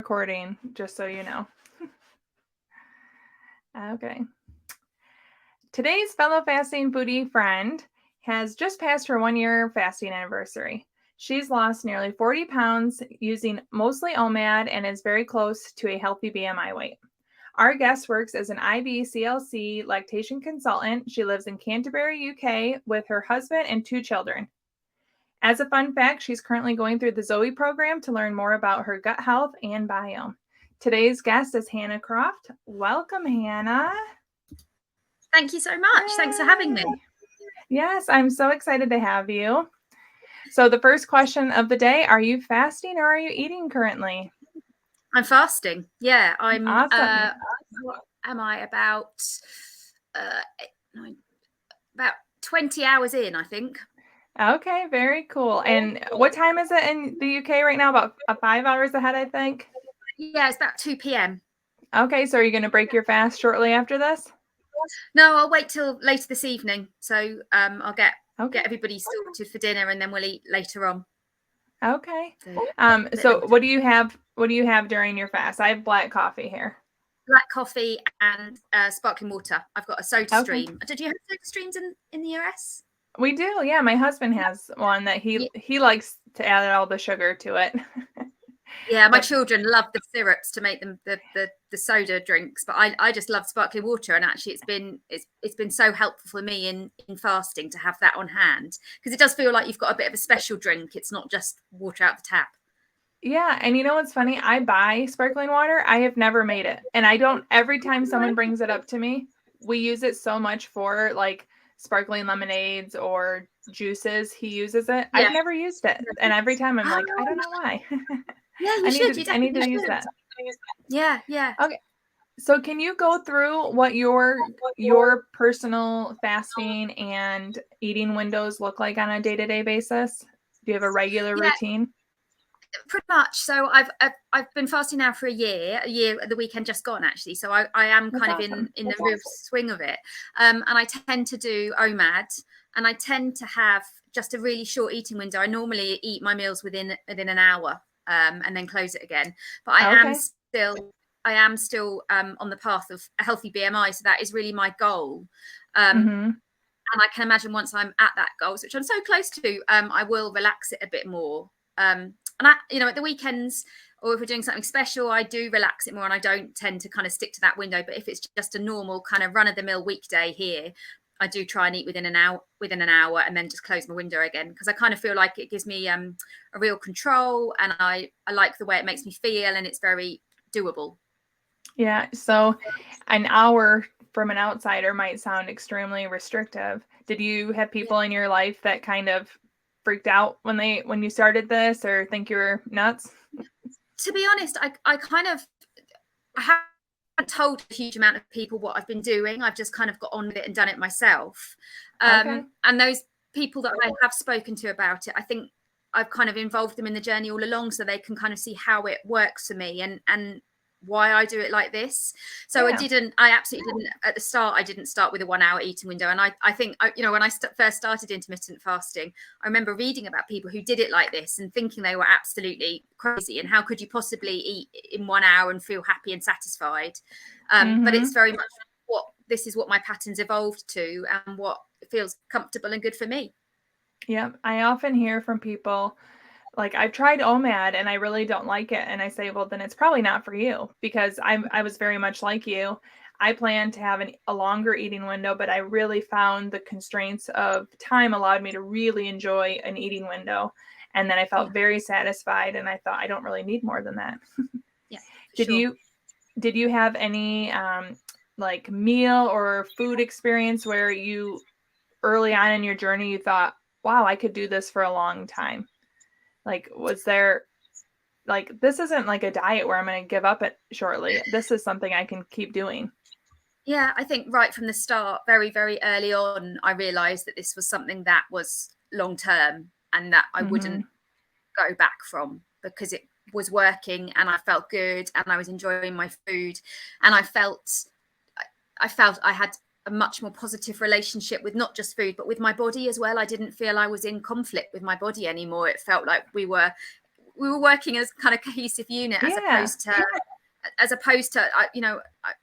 recording, just so you know. Okay. Today's fellow fasting foodie friend has just passed her 1-year fasting anniversary. She's lost nearly 40 pounds using mostly OMAD and is very close to a healthy BMI weight. Our guest works as an IB/CLC lactation consultant. She lives in Canterbury, UK with her husband and 2 children. As a fun fact, she's currently going through the Zoe program to learn more about her gut health and biome. Today's guest is Hannah Croft. Welcome, Hannah. Thank you so much. Yay. Thanks for having me. Yes, I'm so excited to have you. So the first question of the day, are you fasting or are you eating currently? I'm fasting. Yeah, I'm awesome. Am I about 20 hours in, I think. Okay, very cool. And what time is it in the UK right now? About 5 hours ahead, I think. Yeah, it's about 2 p.m. Okay, so are you going to break your fast shortly after this? No, I'll wait till later this evening. So I'll get everybody sorted for dinner, and then we'll eat later on. Okay. So what do you have? What do you have during your fast? I have black coffee here. Black coffee and sparkling water. I've got a soda stream. Did you have soda streams in the US? We do. Yeah, my husband has one that he likes to add all the sugar to it. Yeah, my children love the syrups to make them the soda drinks, but I just love sparkling water, and actually it's been so helpful for me in fasting to have that on hand, because it does feel like you've got a bit of a special drink. It's not just water out the tap. Yeah, and you know what's funny? I buy sparkling water. I have never made it, and I don't. Every time someone brings it up to me, we use it so much for like sparkling lemonades or juices. He uses it. Yeah. I've never used it, and every time I'm like, I don't know why. Yeah, you should. I need to use that. Yeah. Okay. So can you go through what your personal fasting and eating windows look like on a day-to-day basis? Do you have a regular routine? Pretty much. So I've been fasting now for a year. The weekend just gone, actually. So I am kind of in the real swing of it. And I tend to do OMAD, and I tend to have just a really short eating window. I normally eat my meals within an hour. And then close it again. But I am still on the path of a healthy BMI. So that is really my goal. And I can imagine once I'm at that goal, which I'm so close to, I will relax it a bit more. And at the weekends, or if we're doing something special, I do relax it more, and I don't tend to kind of stick to that window. But if it's just a normal kind of run-of-the-mill weekday here, I do try and eat within an hour, and then just close my window again, because I kind of feel like it gives me a real control, and I like the way it makes me feel, and it's very doable. Yeah. So an hour from an outsider might sound extremely restrictive. Did you have people in your life that kind of freaked out when you started this, or think you were nuts? To be honest, I haven't told a huge amount of people what I've been doing. I've just kind of got on with it and done it myself. And those people that I have spoken to about it, I think I've kind of involved them in the journey all along, so they can kind of see how it works for me and why I do it like this. So I absolutely didn't at the start. I didn't start with a 1 hour eating window. And I think, when I first started intermittent fasting, I remember reading about people who did it like this and thinking they were absolutely crazy. And how could you possibly eat in 1 hour and feel happy and satisfied? But it's very much this is what my patterns evolved to, and what feels comfortable and good for me. Yeah. I often hear from people, like, I've tried OMAD and I really don't like it. And I say, well, then it's probably not for you, because I was very much like you. I planned to have a longer eating window, but I really found the constraints of time allowed me to really enjoy an eating window. And then I felt very satisfied, and I thought, I don't really need more than that. Yeah. Did you have any like meal or food experience where you early on in your journey, you thought, wow, I could do this for a long time? Like, was there, like, this isn't like a diet where I'm going to give up it shortly. This is something I can keep doing. Yeah, I think right from the start, very, very early on, I realized that this was something that was long term, and that I wouldn't go back from, because it was working and I felt good and I was enjoying my food, and I felt I had a much more positive relationship with not just food, but with my body as well. I didn't feel I was in conflict with my body anymore. It felt like we were we were working as kind of cohesive unit, as opposed to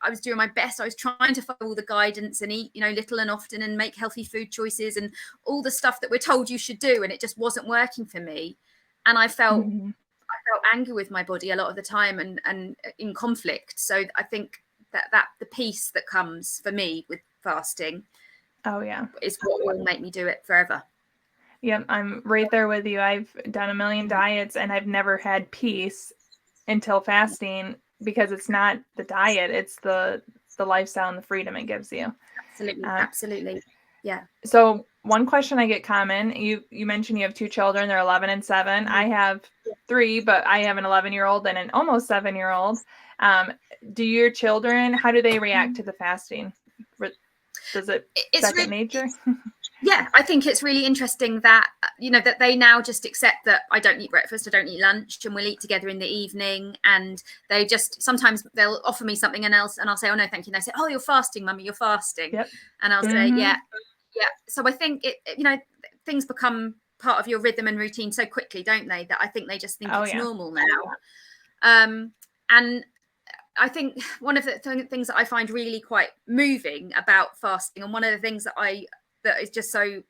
I was doing my best. I was trying to follow all the guidance and eat, little and often, and make healthy food choices and all the stuff that we're told you should do, and it just wasn't working for me. And I felt angry with my body a lot of the time, and in conflict. So I think that the peace that comes for me with fasting is what will make me do it forever. Yeah, I'm right there with you. I've done a million diets and I've never had peace until fasting, because it's not the diet, it's the lifestyle and the freedom it gives you. Absolutely. Yeah. So one question I get common, you mentioned you have 2 children, they're 11 and 7. I have 3, but I have an 11-year-old and an almost 7-year-old. Do your children, how do they react to the fasting? Does it second nature? Yeah, I think it's really interesting that, that they now just accept that I don't eat breakfast, I don't eat lunch, and we'll eat together in the evening. And they just, sometimes they'll offer me something else and I'll say, oh, no, thank you. And they say, oh, you're fasting, Mummy, you're fasting. Yep. And I'll say, yeah. So I think things become part of your rhythm and routine so quickly, don't they? That I think they just think it's normal now. And I think one of the things that I find really quite moving about fasting, and one of the things that is just so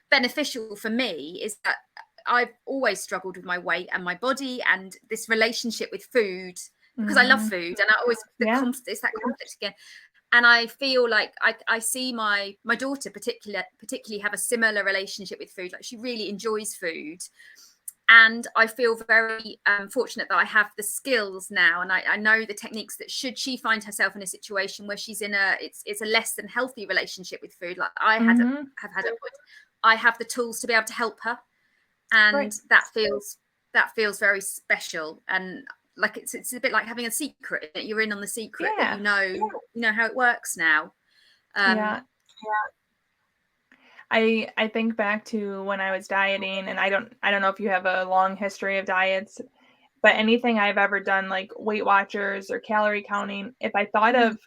beneficial for me, is that I've always struggled with my weight and my body and this relationship with food, because I love food, and I always it's that conflict again. And I feel like I see my daughter particularly have a similar relationship with food. Like, she really enjoys food. And I feel very fortunate that I have the skills now, and I know the techniques that, should she find herself in a situation where she's in it's a less than healthy relationship with food, like I have had at point, I have the tools to be able to help her, and that feels very special. And like it's a bit like having a secret that you're in on the secret, that you know how it works now. I think back to when I was dieting, and I don't know if you have a long history of diets, but anything I've ever done, like Weight Watchers or calorie counting, if I thought of,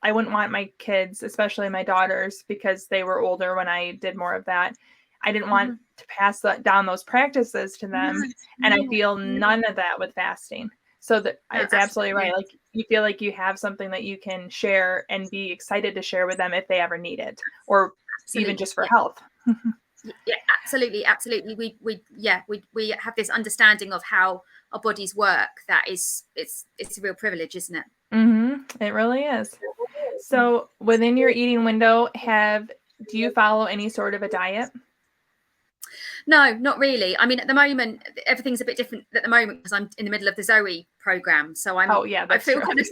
I wouldn't want my kids, especially my daughters, because they were older when I did more of that, I didn't want to pass down those practices to them. And I feel none of that with fasting. So it's absolutely right. Like, you feel like you have something that you can share and be excited to share with them if they ever need it, or even just for health. Yeah, absolutely. We have this understanding of how our bodies work. That is, it's a real privilege, isn't it? It really is. So within your eating window, do you follow any sort of a diet? No, not really. I mean, at the moment, everything's a bit different at the moment, because I'm in the middle of the Zoe program. So I feel kind of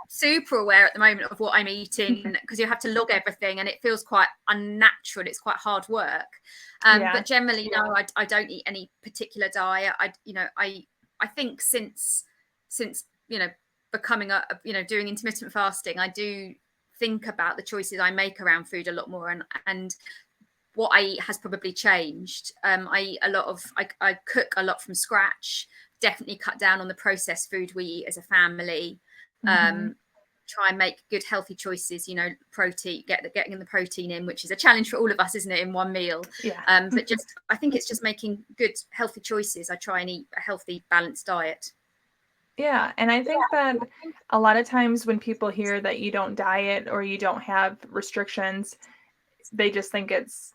super aware at the moment of what I'm eating, because you have to log everything, and it feels quite unnatural. It's quite hard work. But generally, no, I don't eat any particular diet. I think since becoming doing intermittent fasting, I do think about the choices I make around food a lot more, and what I eat has probably changed. I eat I cook a lot from scratch, definitely cut down on the processed food we eat as a family. Try and make good healthy choices, protein, getting the protein in, which is a challenge for all of us, isn't it, in one meal? But I think it's just making good healthy choices. I try and eat a healthy, balanced diet. Yeah, and I think that a lot of times when people hear that you don't diet or you don't have restrictions, they just think it's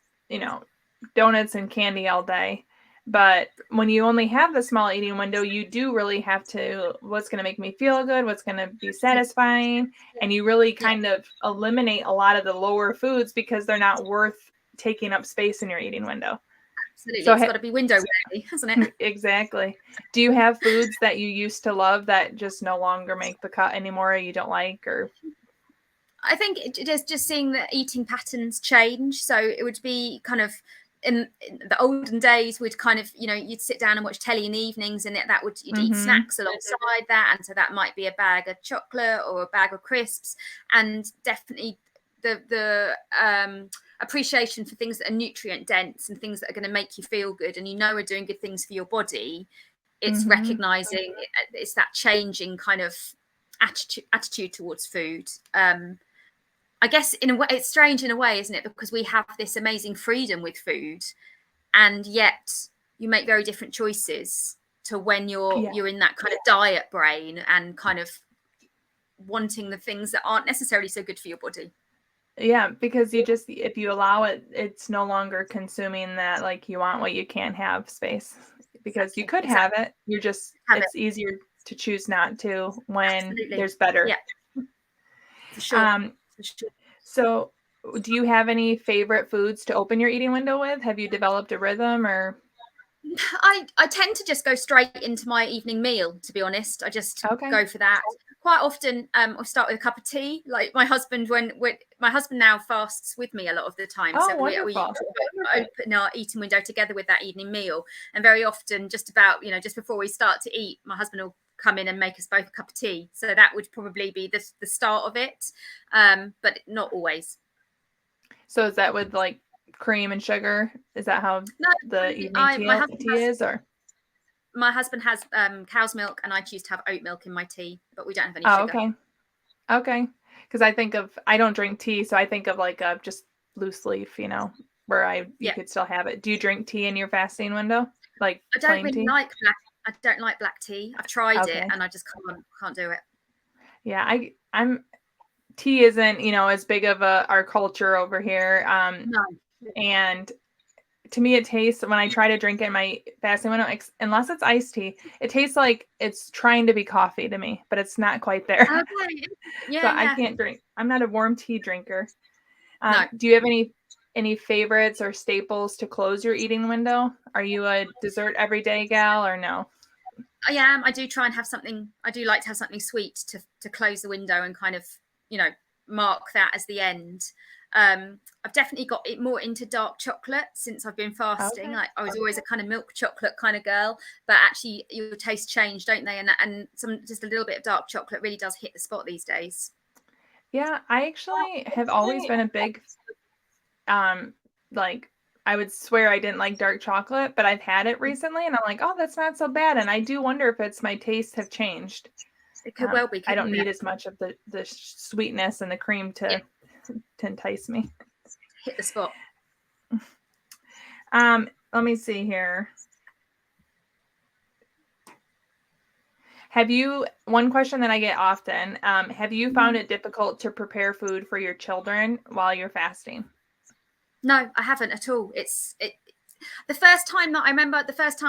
donuts and candy all day. But when you only have the small eating window, you do really have to, what's going to make me feel good, what's going to be satisfying, and you really kind of eliminate a lot of the lower foods, because they're not worth taking up space in your eating window. Absolutely. So it's got to be window ready, hasn't it? Exactly. Do you have foods that you used to love that just no longer make the cut anymore, or you don't like? Or I think it is just seeing the eating patterns change. So it would be kind of in the olden days, we'd kind of, you'd sit down and watch telly in the evenings, and you'd eat snacks alongside that. And so that might be a bag of chocolate or a bag of crisps, and definitely the appreciation for things that are nutrient dense and things that are going to make you feel good, and are doing good things for your body. It's recognizing it's that changing kind of attitude towards food. I guess in a way it's strange in a way, isn't it? Because we have this amazing freedom with food, and yet you make very different choices. to when you're in that kind of diet brain and kind of wanting the things that aren't necessarily so good for your body. Yeah, because if you allow it, it's no longer consuming that, like, you want what you can't have space, because you could have it. It's easier to choose not to when there's better. Yeah, for sure. So do you have any favorite foods to open your eating window with? Have you developed a rhythm, or? I tend to just go straight into my evening meal, to be honest. I just go for that. Quite often, I'll start with a cup of tea. Like my husband, when my husband now fasts with me a lot of the time, so we open our eating window together with that evening meal. And very often, just before we start to eat, my husband will come in and make us both a cup of tea. So that would probably be the start of it, but not always. So is that with like cream and sugar? Is that how the evening tea is, or? My husband has cow's milk, and I choose to have oat milk in my tea, but we don't have any sugar. Okay. Because I don't drink tea, so I think of like a just loose leaf, where you could still have it. Do you drink tea in your fasting window? Like I don't really tea? I don't like black tea. I've tried it, and I just can't do it. Yeah, tea isn't, as big of our culture over here. No. And to me, it tastes, when I try to drink it in my fasting window, unless it's iced tea, it tastes like it's trying to be coffee to me, but it's not quite there. Okay. Yeah, so I can't drink. I'm not a warm tea drinker. No. Do you have any favorites or staples to close your eating window? Are you a dessert everyday gal, or no? I am. I do try and have something. I do like to have something sweet to close the window and kind of, mark that as the end. I've definitely got it more into dark chocolate since I've been fasting. Like I was always a kind of milk chocolate kind of girl, but actually your tastes change, don't they? And just a little bit of dark chocolate really does hit the spot these days. Yeah, I actually have always been a big, like, I would swear I didn't like dark chocolate, but I've had it recently and I'm like, oh, that's not so bad. And I do wonder if it's my tastes have changed. It could well be. I don't need as much of the sweetness and the cream to entice me. Hit the spot. Let me see here. One question that I get often, have you found it difficult to prepare food for your children while you're fasting? No, I haven't at all. The first time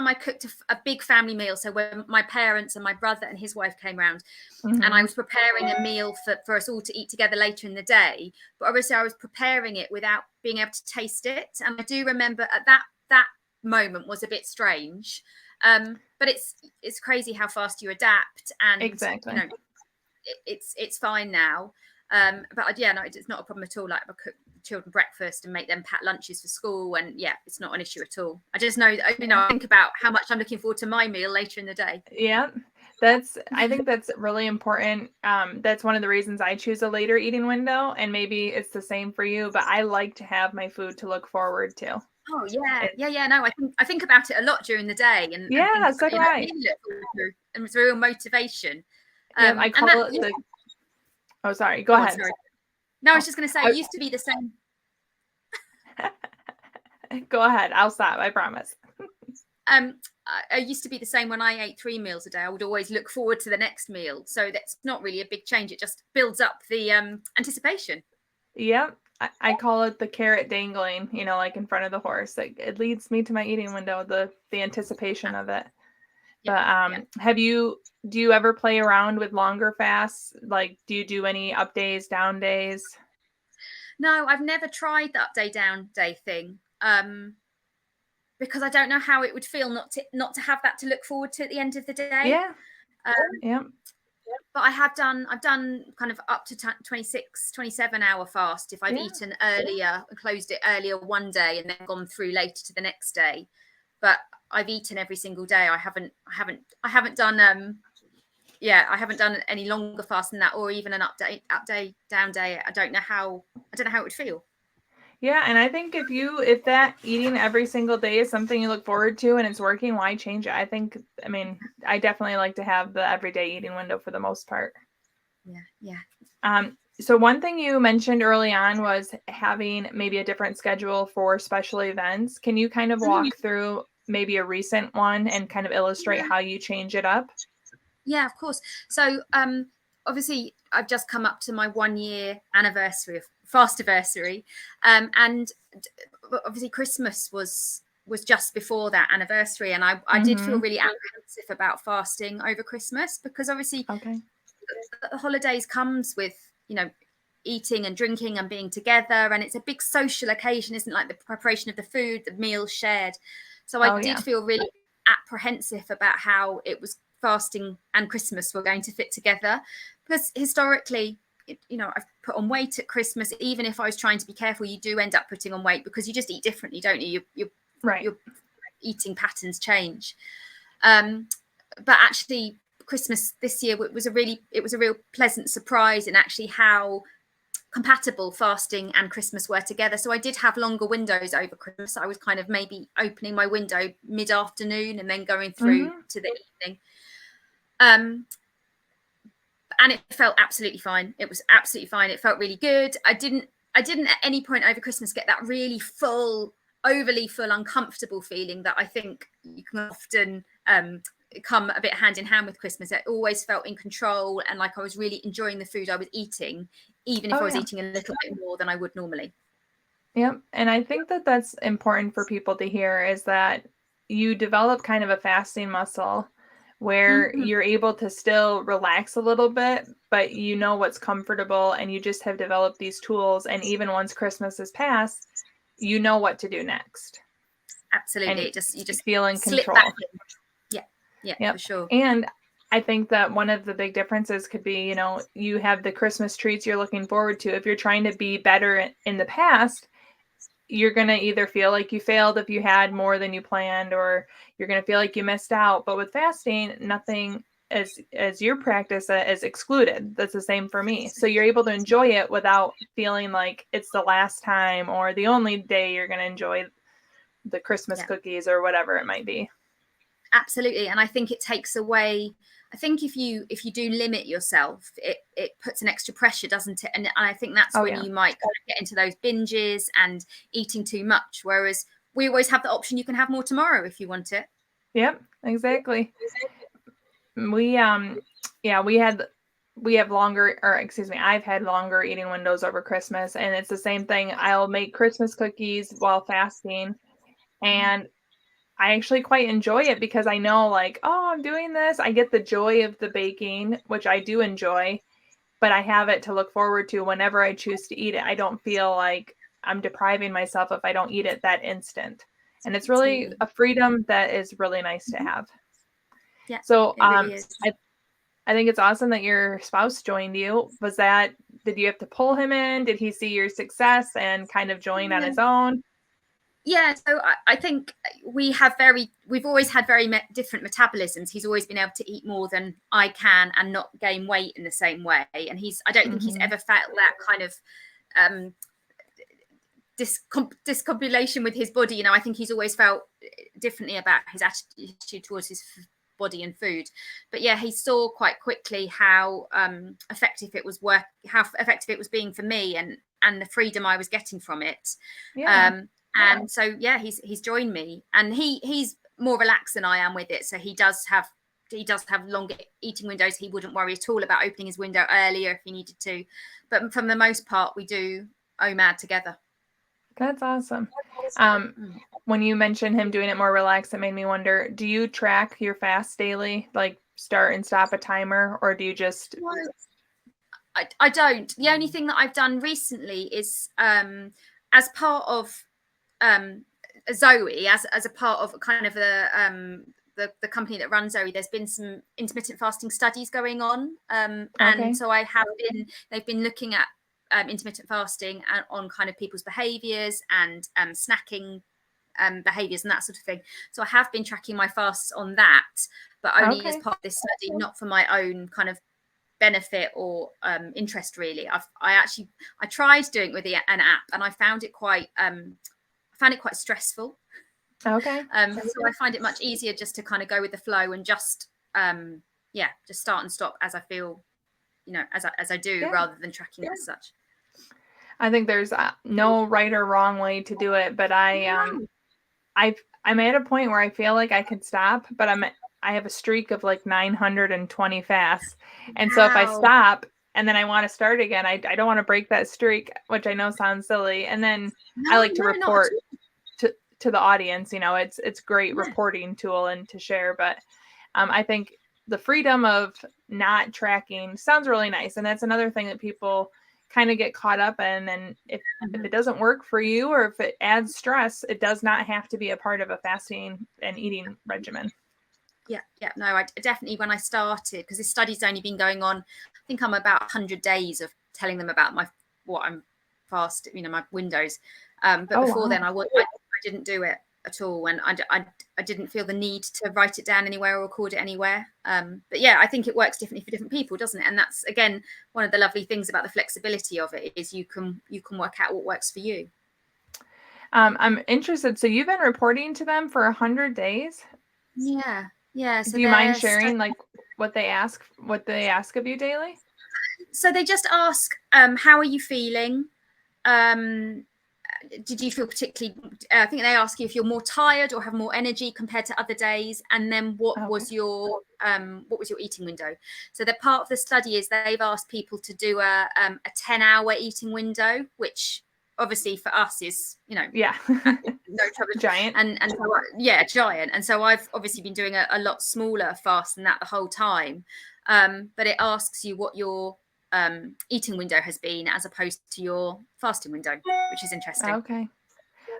I cooked a big family meal. So when my parents and my brother and his wife came around, and I was preparing a meal for us all to eat together later in the day. But obviously I was preparing it without being able to taste it. And I do remember at that moment was a bit strange. But it's crazy how fast you adapt, and exactly. It's fine now. But no, it's not a problem at all. Like I cook children breakfast and make them pack lunches for school, and it's not an issue at all. I just know, I think about how much I'm looking forward to my meal later in the day. Yeah, I think that's really important. That's one of the reasons I choose a later eating window, and maybe it's the same for you, but I like to have my food to look forward to. Oh yeah. No, I think about it a lot during the day, and so do I. And it's real motivation. I call it Oh, sorry. Go ahead. Sorry. No, I was just going to say, it used to be the same. Go ahead. I'll stop. I promise. I used to be the same when I ate 3 meals a day. I would always look forward to the next meal. So that's not really a big change. It just builds up the anticipation. Yep. I call it the carrot dangling, like in front of the horse. It leads me to my eating window, the anticipation of it. But do you ever play around with longer fasts? Like, do you do any up days, down days? No, I've never tried the up day, down day thing. Because I don't know how it would feel not to have that to look forward to at the end of the day. Yeah. But I've done kind of up to 26, 27 hour fast if I've eaten earlier and closed it earlier one day and then gone through later to the next day. But I've eaten every single day. I haven't done I haven't done any longer fast than that, or even an up day, down day. I don't know how it would feel. Yeah, and I think if that eating every single day is something you look forward to and it's working, why change it? I definitely like to have the everyday eating window for the most part. Yeah. So one thing you mentioned early on was having maybe a different schedule for special events. Can you kind of walk through maybe a recent one and kind of illustrate how you change it up? Yeah, of course. So obviously I've just come up to my 1 year anniversary of Fastiversary, and obviously Christmas was just before that anniversary, and I did feel really apprehensive about fasting over Christmas, because obviously the holidays comes with, you know, eating and drinking and being together, and it's a big social occasion, isn't it? Like the preparation of the food, the meals shared. So I did feel really apprehensive about how it was fasting and Christmas were going to fit together, because historically, you know, I've put on weight at Christmas. Even if I was trying to be careful, you do end up putting on weight because you just eat differently, don't you? Your eating patterns change. But actually, Christmas this year it was a real pleasant surprise in actually how compatible fasting and Christmas were together. So I did have longer windows over Christmas. I was kind of maybe opening my window mid-afternoon and then going through to the evening. And it felt absolutely fine. It was absolutely fine. It felt really good. I didn't at any point over Christmas get that really full, overly full, uncomfortable feeling that I think you can often come a bit hand in hand with Christmas. I always felt in control and like I was really enjoying the food I was eating, even if I was eating a little bit more than I would normally. Yep. And I think that that's important for people to hear, is that you develop kind of a fasting muscle where you're able to still relax a little bit, but you know what's comfortable, and you just have developed these tools. And even once Christmas has passed, you know what to do next. Absolutely. And you just feel in control. Yeah, for sure. And I think that one of the big differences could be, you know, you have the Christmas treats you're looking forward to. If you're trying to be better in the past, you're going to either feel like you failed if you had more than you planned, or you're going to feel like you missed out. But with fasting, nothing as your practice is excluded. That's the same for me. So you're able to enjoy it without feeling like it's the last time or the only day you're going to enjoy the Christmas cookies or whatever it might be. Absolutely. And I think it takes away, I think if you do limit yourself, it puts an extra pressure, doesn't it? And I think that's when you might kind of get into those binges and eating too much. Whereas we always have the option, you can have more tomorrow if you want it. Yep, exactly. We have longer, or excuse me, I've had longer eating windows over Christmas, and it's the same thing. I'll make Christmas cookies while fasting, and I actually quite enjoy it because I know, like, oh, I'm doing this. I get the joy of the baking, which I do enjoy, but I have it to look forward to whenever I choose to eat it. I don't feel like I'm depriving myself if I don't eat it that instant. And it's really a freedom that is really nice to have. Yeah. So really is. I think it's awesome that your spouse joined you. Did you have to pull him in? Did he see your success and kind of join on his own? Yeah, so I think we've always had very different metabolisms. He's always been able to eat more than I can and not gain weight in the same way. And I don't think he's ever felt that kind of discombobulation with his body. You know, I think he's always felt differently about his attitude towards his body and food. But yeah, he saw quite quickly how effective it was being for me, and the freedom I was getting from it. And so, yeah, he's joined me, and he's more relaxed than I am with it. So he does have longer eating windows. He wouldn't worry at all about opening his window earlier if he needed to. But for the most part, we do OMAD together. That's awesome. When you mentioned him doing it more relaxed, it made me wonder, do you track your fast daily, like start and stop a timer, or do you just... I don't. The only thing that I've done recently is as part of Zoe, as a part of kind of the company that runs Zoe, there's been some intermittent fasting studies going on, and so they've been looking at intermittent fasting and on kind of people's behaviors and snacking behaviors and that sort of thing. So I have been tracking my fasts on that, but only as part of this study, not for my own kind of benefit or interest really. I tried doing it with an app, and I found it quite stressful. So I find it much easier just to kind of go with the flow and just start and stop as I feel, you know, as I do, rather than tracking it as such. I think there's no right or wrong way to do it, but I'm at a point where I feel like I could stop, but I have a streak of like 920 fasts. And so if I stop and then I want to start again, I don't want to break that streak, which I know sounds silly. And then I like to report to the audience, you know, it's great reporting tool and to share. But I think the freedom of not tracking sounds really nice. And that's another thing that people kind of get caught up in. And if it doesn't work for you, or if it adds stress, it does not have to be a part of a fasting and eating regimen. Yeah. No, I definitely, when I started, because this study's only been going on, I think I'm about 100 days of telling them about what I'm fast, you know, my windows. But before then, I didn't do it at all, and I didn't feel the need to write it down anywhere or record it anywhere. But yeah, I think it works differently for different people, doesn't it? And that's, again, one of the lovely things about the flexibility of it, is you can work out what works for you. I'm interested. So you've been reporting to them for 100 days? Yeah. So do you mind sharing like what they ask of you daily? So they just ask, how are you feeling? Did you feel particularly, I think they ask you if you're more tired or have more energy compared to other days, and then what was your eating window. So the part of the study is they've asked people to do a 10-hour eating window, which obviously for us is, you know, no trouble, giant, and so, giant. And so I've obviously been doing a lot smaller fast than that the whole time, but it asks you what your eating window has been as opposed to your fasting window, which is interesting. Okay.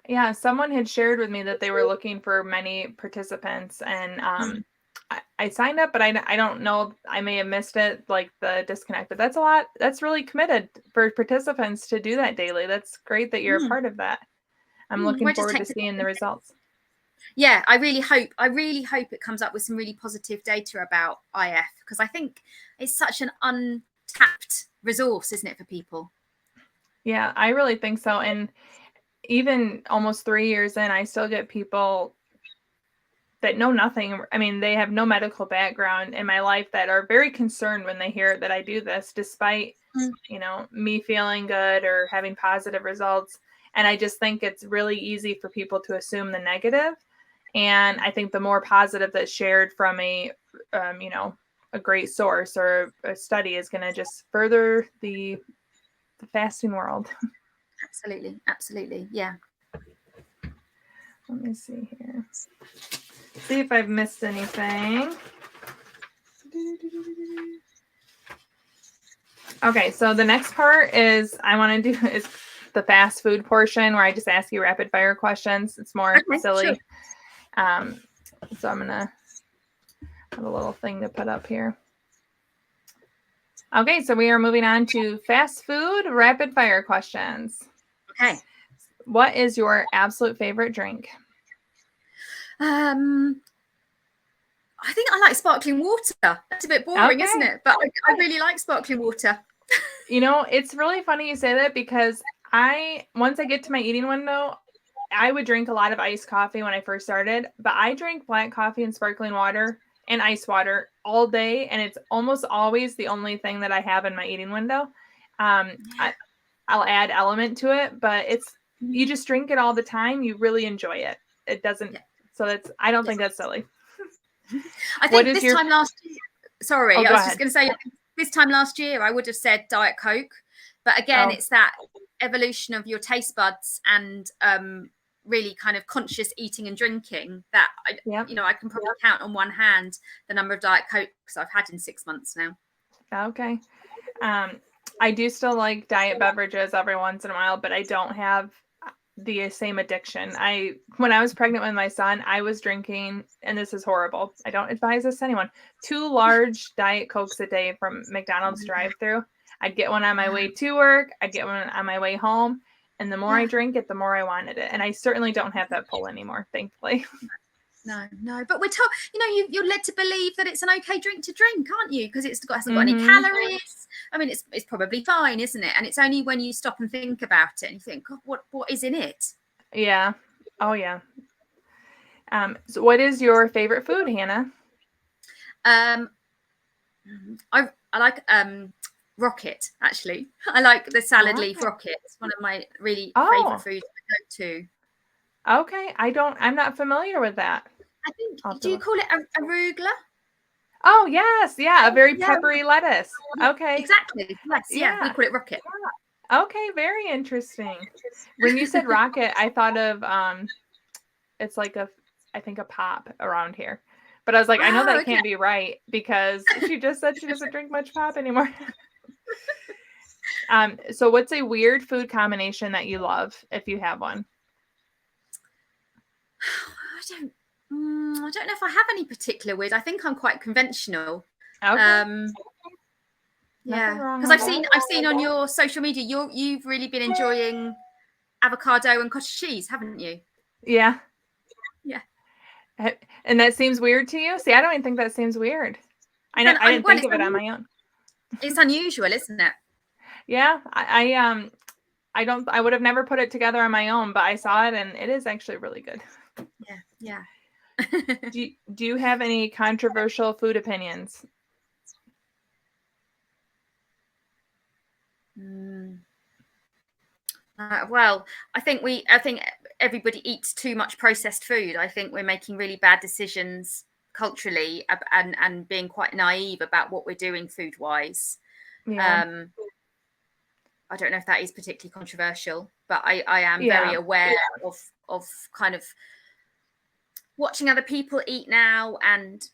Yeah, someone had shared with me that they were looking for many participants, and I signed up, but I don't know, I may have missed it, like the disconnect, but that's a lot. That's really committed for participants to do that daily. That's great that you're a part of that. I'm looking forward to seeing the results. Yeah, I really hope it comes up with some really positive data about IF, because I think it's such an untapped resource, isn't it, for people? Yeah, I really think so. And even almost 3 years in, I still get people that know nothing. I mean, they have no medical background in my life that are very concerned when they hear that I do this, despite, you know, me feeling good or having positive results. And I just think it's really easy for people to assume the negative. And I think the more positive that's shared from a great source or a study is going to just further the fasting world. Absolutely. Yeah. Let me see here. See if I've missed anything. Okay, so the next part is the fast food portion, where I just ask you rapid fire questions. It's more silly. Sure. So I'm gonna have a little thing to put up here. Okay, so we are moving on to fast food rapid fire questions. Okay. What is your absolute favorite drink? I think I like sparkling water. That's a bit boring, isn't it? But I really like sparkling water. You know, it's really funny you say that, because once I get to my eating window, I would drink a lot of iced coffee when I first started, but I drink black coffee and sparkling water and ice water all day, and it's almost always the only thing that I have in my eating window. I'll add element to it, but you just drink it all the time. You really enjoy it. It doesn't. Yeah. So I don't think that's silly. I think this time last year, sorry, I was just going to say, this time last year, I would have said Diet Coke. But again, it's that evolution of your taste buds and really kind of conscious eating and drinking that, I can probably count on one hand the number of Diet Cokes I've had in 6 months now. Okay. I do still like diet beverages every once in a while, but I don't have the same addiction. When I was pregnant with my son, I was drinking, and this is horrible, I don't advise this to anyone, 2 large Diet Cokes a day from McDonald's drive-thru. I'd get one on my way to work, I'd get one on my way home, and the more I drink it, the more I wanted it. And I certainly don't have that pull anymore, thankfully. No, but we're told, you're led to believe that it's an okay drink to drink, aren't you? Because it hasn't got any calories. I mean, it's probably fine, isn't it? And it's only when you stop and think about it and you think, God, what is in it? Yeah. Oh, yeah. So what is your favorite food, Hannah? I like rocket, actually. I like the salad leaf rocket. It's one of my really favorite foods to go to. Okay. I'm not familiar with that. I think, do you call it arugula? Oh, yes. Yeah. A very Yeah, peppery lettuce. Okay. exactly. Yes, yeah, we Yeah. call it rocket. Okay. Very interesting. When you said rocket, I thought of, it's like I think a pop around here. But I was like, I know Oh, that okay. can't be right because she just said she doesn't drink much pop anymore. So what's a weird food combination that you love if you have one? I don't know if I have any particular weird. I think I'm quite conventional. Okay. Yeah, Nothing wrong because with I've seen on your social media you've really been enjoying avocado and cottage cheese, haven't you? Yeah. Yeah. And that seems weird to you? See, I don't even think that seems weird. I didn't think of it on my own. It's unusual, isn't it? Yeah, I would have never put it together on my own, but I saw it and it is actually really good. Yeah. Do you have any controversial food opinions? Well, I think everybody eats too much processed food. I think we're making really bad decisions culturally and being quite naive about what we're doing food wise. Yeah. I don't know if that is particularly controversial, but I am very aware of kind of watching other people eat now, and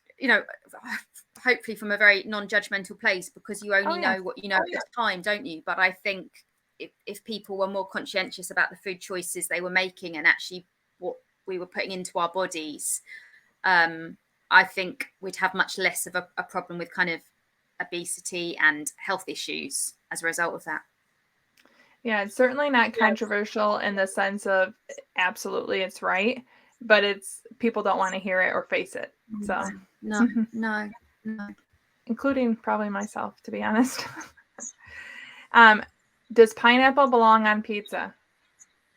hopefully from a very non-judgmental place, because you only know what you know at the time, don't you? But I think if people were more conscientious about the food choices they were making and actually what we were putting into our bodies, I think we'd have much less of a problem with kind of obesity and health issues as a result of that. Yeah, it's certainly not controversial in the sense of absolutely it's right, but it's people don't want to hear it or face it. So no. Including probably myself, to be honest. Does pineapple belong on pizza?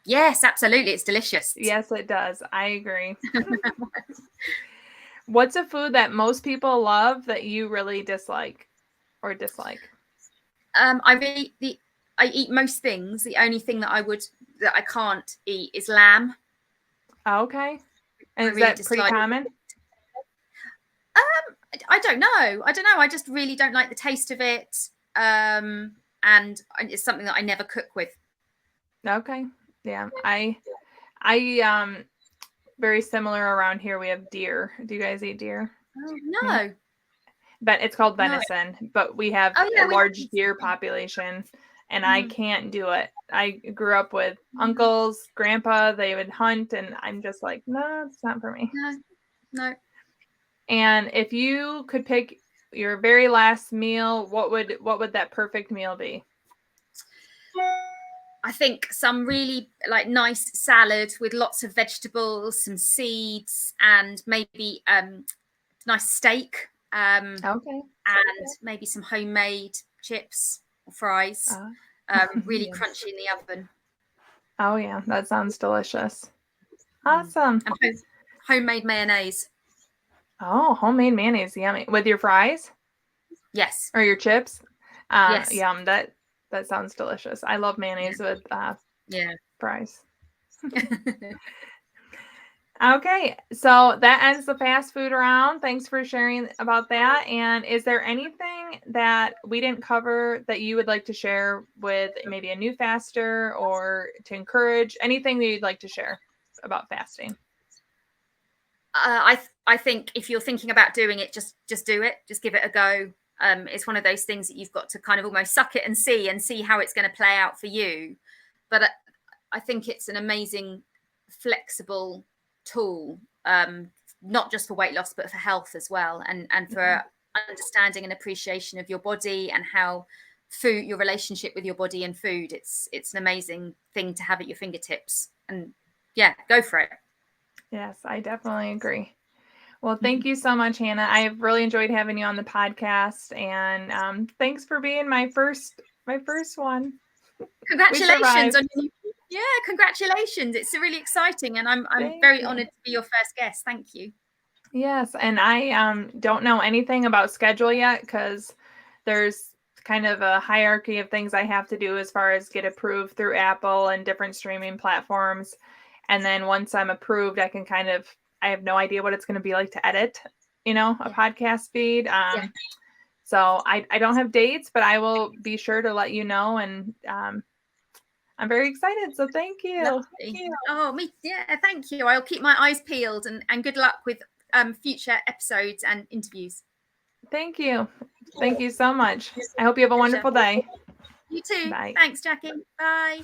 Yes, absolutely. It's delicious. Yes, it does. I agree. What's a food that most people love that you really dislike? I eat most things. The only thing that I can't eat is lamb. Okay. And is that pretty common? I don't know. I just really don't like the taste of it. And it's something that I never cook with. Okay. Yeah. I very similar around here. We have deer. Do you guys eat deer? Oh, no. But it's called venison, but we have a large deer population and I can't do it. I grew up with uncles, grandpa, they would hunt and I'm just like, no, it's not for me. No. And if you could pick your very last meal, what would that perfect meal be? I think some really nice salad with lots of vegetables, some seeds, and maybe nice steak. Okay. And maybe some homemade chips or fries. Really crunchy in the oven. Oh yeah, that sounds delicious. Awesome. And homemade mayonnaise. Oh, homemade mayonnaise, yummy. With your fries? Yes. Or your chips? Yes. Yum. That sounds delicious. I love mayonnaise with fries. Okay, so that ends the fast food round. Thanks for sharing about that. And is there anything that we didn't cover that you would like to share with maybe a new faster or to encourage anything that you'd like to share about fasting? I think if you're thinking about doing it, just do it. Just give it a go. It's one of those things that you've got to kind of almost suck it and see how it's going to play out for you. But I think it's an amazing, flexible tool, not just for weight loss, but for health as well, and for understanding and appreciation of your body and how your relationship with your body and food. It's an amazing thing to have at your fingertips, and go for it. Yes, I definitely agree. Well, thank you so much, Hannah. I've really enjoyed having you on the podcast, and thanks for being my first one. Congratulations on congratulations. It's really exciting, and I'm very honored to be your first guest. Thank you. Yes, and I don't know anything about schedule yet because there's kind of a hierarchy of things I have to do as far as get approved through Apple and different streaming platforms. And then once I'm approved, I have no idea what it's going to be like to edit, a podcast feed. So I don't have dates, but I will be sure to let you know. And I'm very excited. So thank you. Thank you. Oh, thank you. I'll keep my eyes peeled, and good luck with future episodes and interviews. Thank you. Thank you so much. I hope you have a wonderful day. You too. Bye. Thanks, Jackie. Bye.